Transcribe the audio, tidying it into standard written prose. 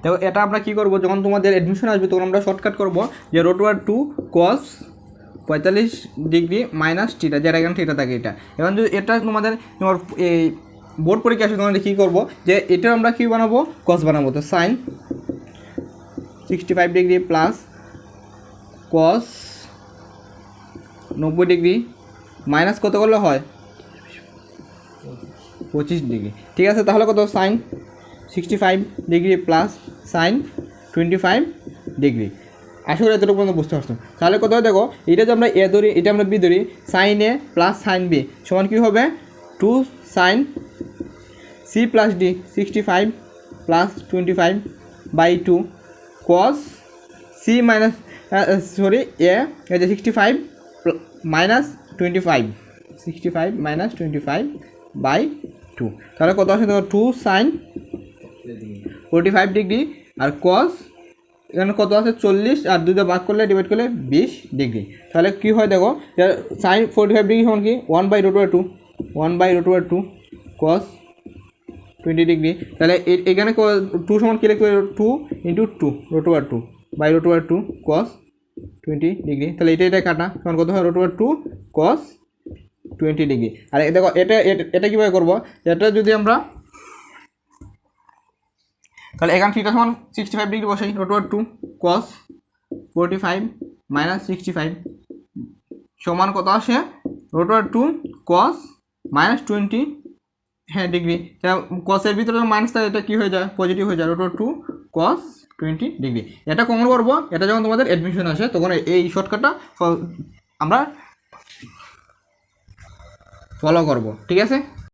দেখো এটা আমরা কী করবো, যখন তোমাদের অ্যাডমিশন আসবে তখন আমরা শর্টকাট করবো যে √2 cos 45 ডিগ্রি মাইনাস থিটা, যেটা এখানে থিটা থাকে এটা। এখন যদি এটা তোমার এই বোর্ড পরীক্ষা আসবে তখন কী করবো, যে এটা আমরা কী বানাবো, cos বানাবো। তো sin 65 degree plus cos 90 degree minus কত করলে হয় 25 ডিগ্রি, ঠিক আছে। তাহলে কত sin 65 degree plus sin 25 degree. আশা করি এতটুকু পর্যন্ত বুঝতে পারছো। তাহলে কত হয় দেখো, এটা যে আমরা এ ধরি, এটা আমরা বি ধরি, sin a plus sin b সমান কী হবে 2 sin c plus d 65 plus 25/2 cos c minus a এই যে 65 মাইনাস 25 65 মাইনাস 25/2, তাহলে কত আসে দেখো 2 sin 45 ডিগ্রি আর cos এখানে কত আছে 40 আর 2 দিয়ে ভাগ করলে ডিভাইড করলে 20 ডিগ্রি। তাহলে কী হয় দেখো, sin 45 ডিগ্রি সমান কি 1/√2 1/√2 cos 20 ডিগ্রি। তাহলে এখানে 2 সমান কী লিখতে হবে 2 × 2 √2/√2 cos 20 ডিগ্রি। তাহলে এটা কাটা সমান কত হয় √2 cos 20 ডিগ্রি। আর দেখো এটা কীভাবে করবো, এটা যদি আমরা তাহলে এখানে থিটা সমান 65 ডিগ্রি বসাই, √2 cos 45 মাইনাস 65 সমান কত আসে √2 cos -20 ডিগ্রি। কসের ভিতরে মাইনাস থাকে, এটা কী হয়ে যায় পজিটিভ হয়ে যায়, √2 cos 20 ডিগ্রি। এটা কমন করবো, এটা যখন তোমাদের অ্যাডমিশন আসে তখন এই শর্টকাটটা আমরা ফলো করব, ঠিক আছে।